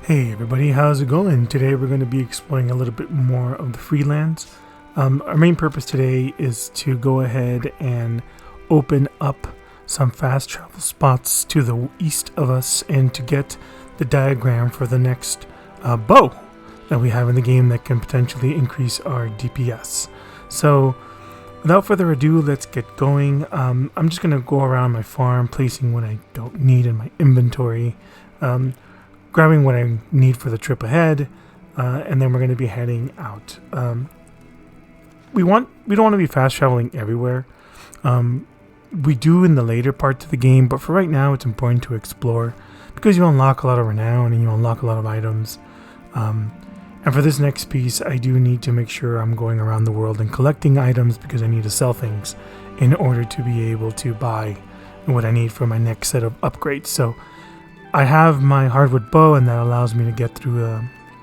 Hey everybody, how's it going? Today we're going to be exploring a little bit more of the Freelands. Our main purpose today is to go ahead and open up some fast travel spots to the east of us and to get the diagram for the next bow that we have in the game that can potentially increase our DPS. So without further ado, let's get going. I'm just going to go around my farm placing what I don't need in my inventory. Grabbing what I need for the trip ahead, and then we're going to be heading out. We don't want to be fast traveling everywhere. We do in the later parts of the game, but for right now it's important to explore because you unlock a lot of renown and you unlock a lot of items. And for this next piece, I do need to make sure I'm going around the world and collecting items because I need to sell things in order to be able to buy what I need for my next set of upgrades. So I have my hardwood bow, and that allows me to get through,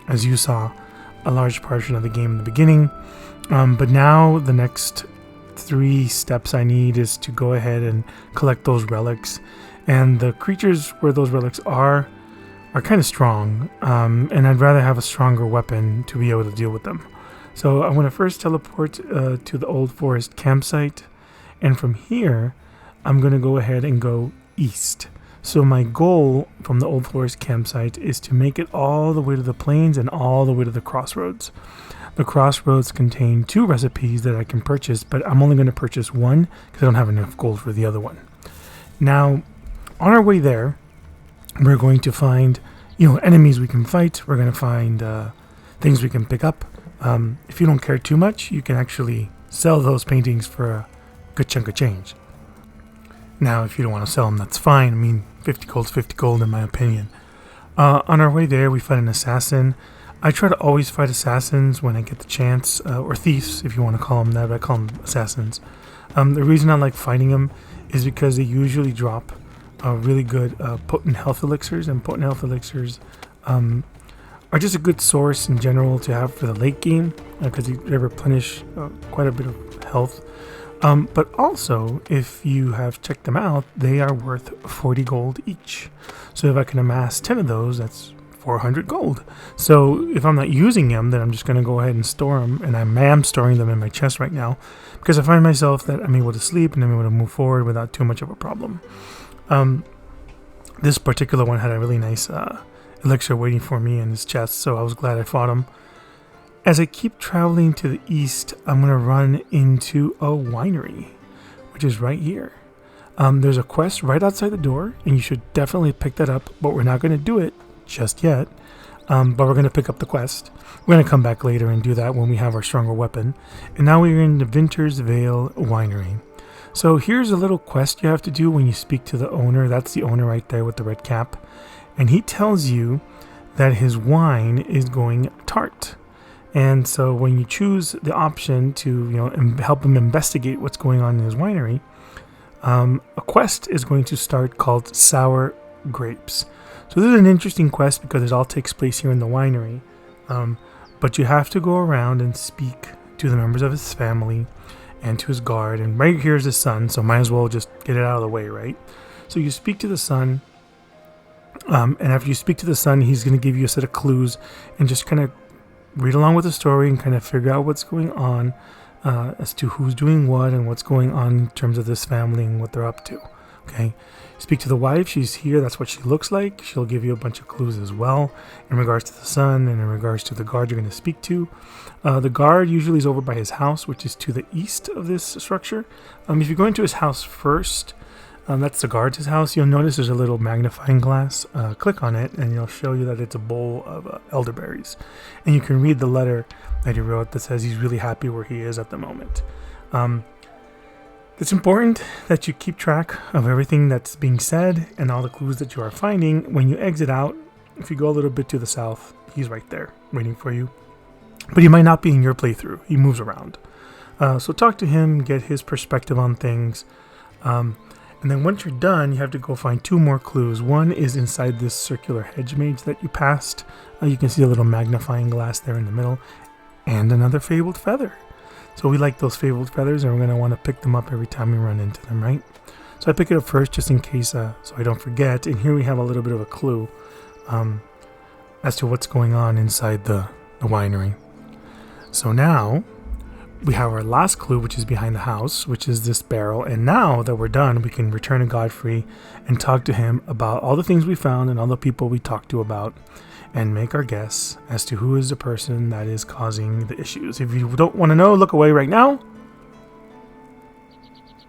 as you saw, a large portion of the game in the beginning. But now the next 3 steps I need is to go ahead and collect those relics. And the creatures where those relics are kind of strong, and I'd rather have a stronger weapon to be able to deal with them. So I'm going to first teleport to the Old Forest campsite, and from here I'm going to go ahead and go east. So my goal from the Old Forest campsite is to make it all the way to the plains and all the way to the Crossroads. The Crossroads contain 2 recipes that I can purchase, but I'm only going to purchase one because I don't have enough gold for the other one. Now, on our way there, we're going to find, enemies we can fight. We're going to find things we can pick up. If you don't care too much, you can actually sell those paintings for a good chunk of change. Now, if you don't want to sell them, that's fine. I mean, 50 gold's 50 gold in my opinion. On our way there, we fight an assassin. I try to always fight assassins when I get the chance, or thieves, if you want to call them that, but I call them assassins. The reason I like fighting them is because they usually drop really good potent health elixirs, and potent health elixirs are just a good source in general to have for the late game, because they replenish quite a bit of health. But also, if you have checked them out, they are worth 40 gold each. So if I can amass 10 of those, that's 400 gold. So if I'm not using them, then I'm just going to go ahead and store them. And I am storing them in my chest right now because I find myself that I'm able to sleep and I'm able to move forward without too much of a problem. This particular one had a really nice elixir waiting for me in his chest, so I was glad I fought him. As I keep traveling to the east, I'm going to run into a winery, which is right here. There's a quest right outside the door, and you should definitely pick that up, but we're not going to do it just yet. But we're going to pick up the quest. We're going to come back later and do that when we have our stronger weapon. And now we're in the Vinter's Vale Winery. So here's a little quest you have to do when you speak to the owner. That's the owner right there with the red cap. And he tells you that his wine is going tart. And so when you choose the option to help him investigate what's going on in his winery, a quest is going to start called Sour Grapes. So this is an interesting quest because it all takes place here in the winery. But you have to go around and speak to the members of his family and to his guard. And right here is his son, so might as well just get it out of the way, right? So you speak to the son, and after you speak to the son, he's going to give you a set of clues and just kind of read along with the story and kind of figure out what's going on as to who's doing what and what's going on in terms of this family and what they're up to. Okay, speak to the wife. She's here. That's what she looks like. She'll give you a bunch of clues as well in regards to the son and in regards to the guard you're going to speak to. The guard usually is over by his house, which is to the east of this structure. If you go into his house first, that's the guard's house. You'll notice there's a little magnifying glass. Click on it and it'll show you that it's a bowl of elderberries. And you can read the letter that he wrote that says he's really happy where he is at the moment. It's important that you keep track of everything that's being said and all the clues that you are finding. When you exit out, if you go a little bit to the south, he's right there waiting for you. But he might not be in your playthrough. He moves around. So talk to him, get his perspective on things. And then once you're done, you have to go find 2 more clues. One is inside this circular hedge maze that you passed. You can see a little magnifying glass there in the middle. And another fabled feather. So we like those fabled feathers, and we're going to want to pick them up every time we run into them, right? So I pick it up first just in case, so I don't forget. And here we have a little bit of a clue. as to what's going on inside the winery. So now we have our last clue, which is behind the house, which is this barrel. And now that we're done, we can return to Godfrey and talk to him about all the things we found and all the people we talked to about, and make our guess as to who is the person that is causing the issues. If you don't want to know, look away right now.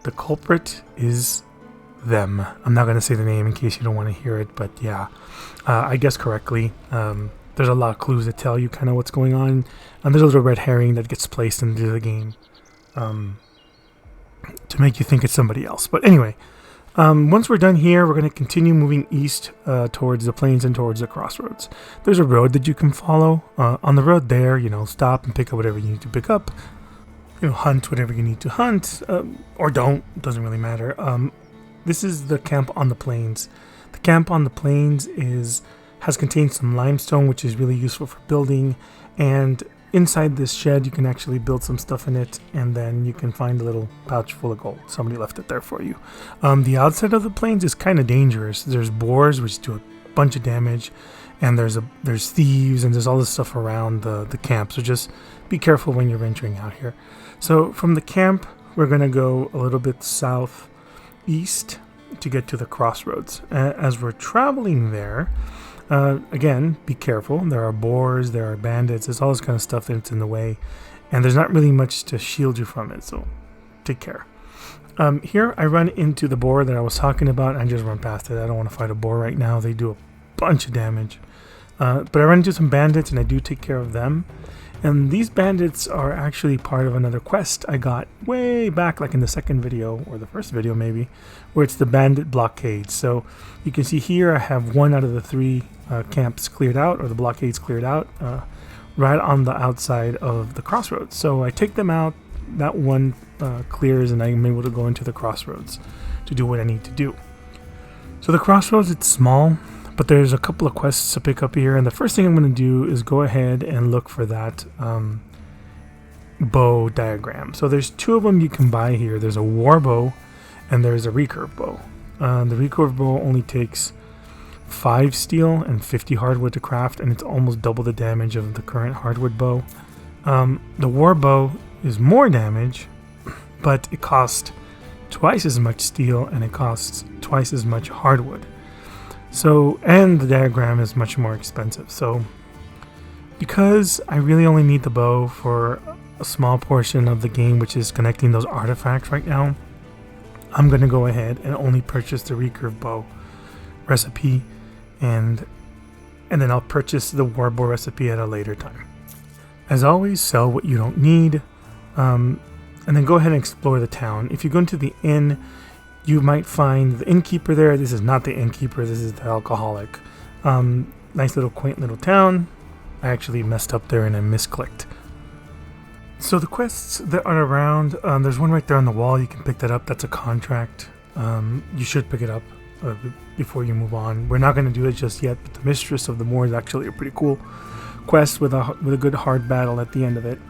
The culprit is them. I'm not going to say the name in case you don't want to hear it, but yeah, I guessed correctly. There's a lot of clues that tell you kind of what's going on, and there's a little red herring that gets placed into the game to make you think it's somebody else. But anyway, once we're done here, we're going to continue moving east towards the plains and towards the crossroads. There's a road that you can follow. On the road there, stop and pick up whatever you need to pick up. Hunt whatever you need to hunt, or don't. Doesn't really matter. This is the camp on the plains. The camp on the plains has contained some limestone, which is really useful for building. And inside this shed, you can actually build some stuff in it, and then you can find a little pouch full of gold. Somebody left it there for you. The outside of the plains is kind of dangerous. There's boars, which do a bunch of damage, and there's thieves, and there's all this stuff around the camp. So just be careful when you're venturing out here. So from the camp, we're going to go a little bit southeast to get to the crossroads. As we're traveling there, again, be careful. There are boars, there are bandits, there's all this kind of stuff that's in the way, and there's not really much to shield you from it, so take care. Here I run into the boar that I was talking about, and I just run past it. I don't want to fight a boar right now. They do a bunch of damage. But I run into some bandits, and I do take care of them. And these bandits are actually part of another quest I got way back, like in the second video, or the first video maybe, where it's the Bandit Blockades. So you can see here I have 1 out of the 3 camps cleared out, or the blockades cleared out, right on the outside of the crossroads. So I take them out, that one clears, and I'm able to go into the crossroads to do what I need to do. So the crossroads, it's small, but there's a couple of quests to pick up here, and the first thing I'm going to do is go ahead and look for that bow diagram. So there's 2 of them you can buy here. There's a war bow and there's a recurve bow. The recurve bow only takes 5 steel and 50 hardwood to craft, and it's almost double the damage of the current hardwood bow. The war bow is more damage, but it costs twice as much steel and it costs twice as much hardwood. So, and the diagram is much more expensive. So, because I really only need the bow for a small portion of the game, which is connecting those artifacts right now, I'm going to go ahead and only purchase the recurve bow recipe, and then I'll purchase the war bow recipe at a later time. As always, sell what you don't need, and then go ahead and explore the town. If you go into the inn, you might find the innkeeper there. This is not the innkeeper, this is the alcoholic. Nice little quaint little town. I actually messed up there and I misclicked. So the quests that are around, there's one right there on the wall. You can pick that up. That's a contract. You should pick it up before you move on. We're not going to do it just yet, but the Mistress of the Moor is actually a pretty cool quest with a good hard battle at the end of it.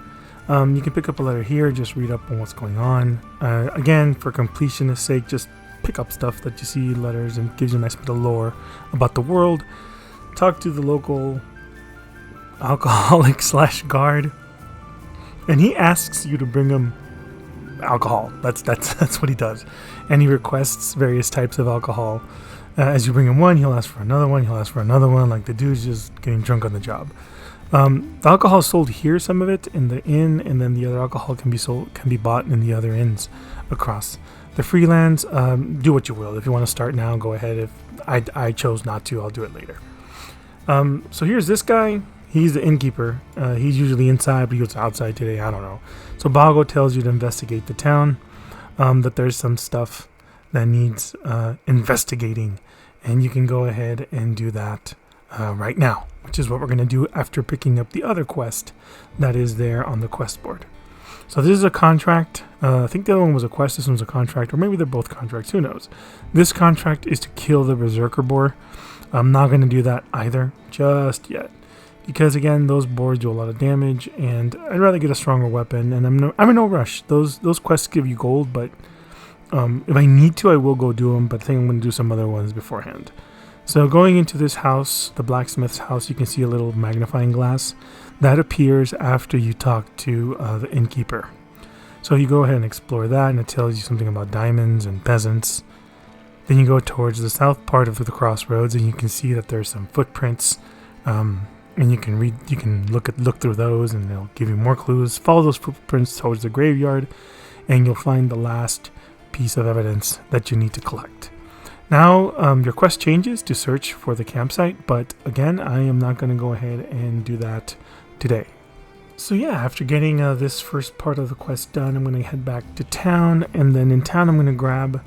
You can pick up a letter here, just read up on what's going on. Again, for completionist sake, just pick up stuff that you see, letters, and gives you a nice bit of lore about the world. Talk to the local alcoholic / guard, and he asks you to bring him alcohol. That's what he does, and he requests various types of alcohol. As you bring him one, he'll ask for another one. He'll ask for another one. Like the dude's just getting drunk on the job. The alcohol is sold here, some of it in the inn, and then the other alcohol can be bought in the other inns across the freelands. Do what you will. If you want to start now, go ahead. If I chose not to, I'll do it later. So here's this guy. He's the innkeeper. He's usually inside, but he was outside today. I don't know. So Bago tells you to investigate the town, that there's some stuff that needs investigating, and you can go ahead and do that right now, which is what we're going to do after picking up the other quest that is there on the quest board. So this is a contract. I think the other one was a quest. This one's a contract, or maybe they're both contracts. Who knows? This contract is to kill the Berserker Boar. I'm not going to do that either just yet, because again, those boars do a lot of damage, and I'd rather get a stronger weapon. And I'm in no rush. Those quests give you gold, but if I need to, I will go do them. But I think I'm going to do some other ones beforehand. So going into this house, the blacksmith's house, you can see a little magnifying glass that appears after you talk to the innkeeper. So you go ahead and explore that, and it tells you something about diamonds and peasants. Then you go towards the south part of the crossroads, and you can see that there's some footprints, and you can look through those, and they'll give you more clues. Follow those footprints towards the graveyard, and you'll find the last piece of evidence that you need to collect. Now your quest changes to search for the campsite, but again, I am not going to go ahead and do that today. So yeah, after getting this first part of the quest done, I'm going to head back to town, and then in town I'm going to grab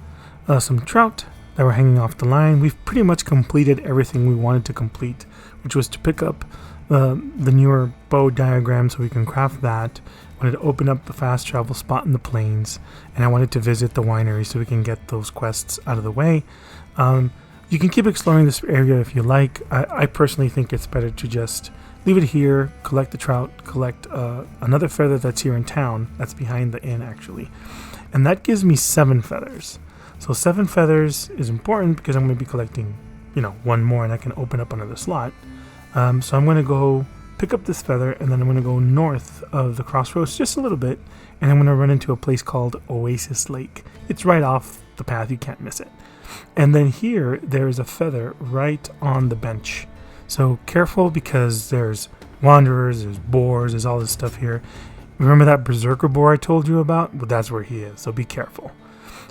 some trout that were hanging off the line. We've pretty much completed everything we wanted to complete, which was to pick up the newer bow diagram so we can craft that. I wanted to open up the fast travel spot in the plains, and I wanted to visit the winery so we can get those quests out of the way. You can keep exploring this area if you like. I personally think it's better to just leave it here, collect the trout, collect another feather that's here in town, that's behind the inn actually, and that gives me 7 feathers. So 7 feathers is important because I'm going to be collecting, one more, and I can open up another slot. So I'm going to go pick up this feather, and then I'm going to go north of the crossroads just a little bit, and I'm going to run into a place called Oasis Lake. It's right off the path, you can't miss it. And then here, there's a feather right on the bench. So careful, because there's wanderers, there's boars, there's all this stuff here. Remember that Berserker Boar I told you about? Well, that's where he is, so be careful.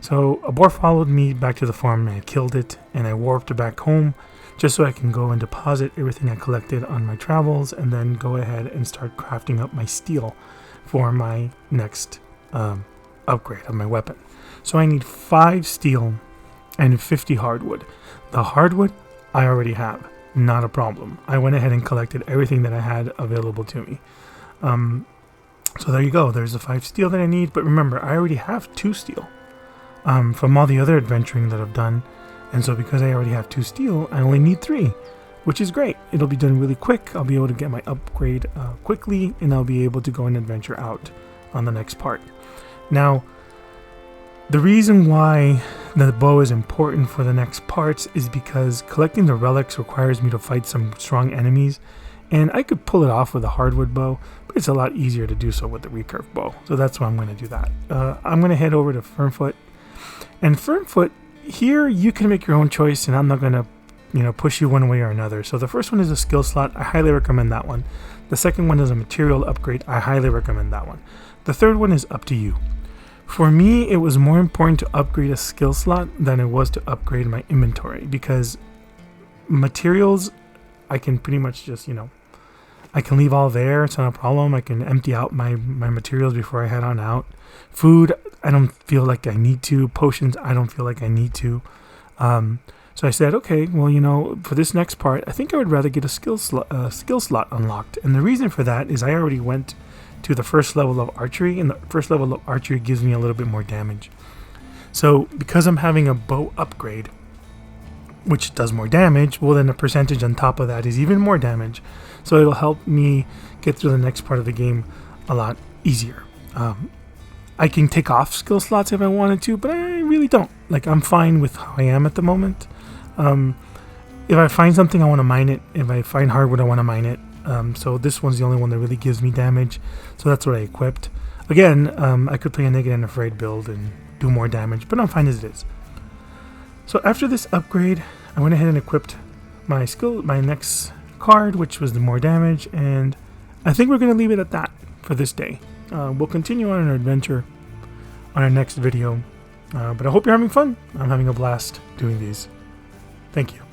So a boar followed me back to the farm, and I killed it, and I warped it back home just so I can go and deposit everything I collected on my travels, and then go ahead and start crafting up my steel for my next upgrade of my weapon. So I need 5 steel and 50 hardwood. The hardwood I already have, not a problem. I went ahead and collected everything that I had available to me. So there you go, there's the 5 steel that I need, but remember, I already have 2 steel from all the other adventuring that I've done. And so because I already have 2 steel, I only need 3, which is great. It'll be done really quick. I'll be able to get my upgrade quickly, and I'll be able to go and adventure out on the next part. Now, the reason why the bow is important for the next parts is because collecting the relics requires me to fight some strong enemies, and I could pull it off with a hardwood bow, but it's a lot easier to do so with the recurve bow. So that's why I'm going to do that. I'm going to head over to Firmfoot, and Firmfoot, here you can make your own choice, and I'm not going to push you one way or another. So the first one is a skill slot. I highly recommend that one. The second one is a material upgrade. I highly recommend that one. The third one is up to you. For me, it was more important to upgrade a skill slot than it was to upgrade my inventory, because materials, I can pretty much just, I can leave all there. It's not a problem. I can empty out my materials before I head on out. Food, I don't feel like I need to. Potions, I don't feel like I need to. So I said, okay, well, for this next part, I think I would rather get a skill slot unlocked. And the reason for that is I already went to the first level of archery, and the first level of archery gives me a little bit more damage. So because I'm having a bow upgrade, which does more damage, well, then the percentage on top of that is even more damage. So it'll help me get through the next part of the game a lot easier. I can take off skill slots if I wanted to, but I really don't. I'm fine with how I am at the moment. If I find something, I want to mine it. If I find hardwood, I want to mine it. So this one's the only one that really gives me damage. So that's what I equipped. Again, I could play a Naked and Afraid build and do more damage, but I'm fine as it is. So after this upgrade, I went ahead and equipped my next card, which was the more damage, and I think we're going to leave it at that for this day. We'll continue on our adventure on our next video, but I hope you're having fun. I'm having a blast doing these. Thank you.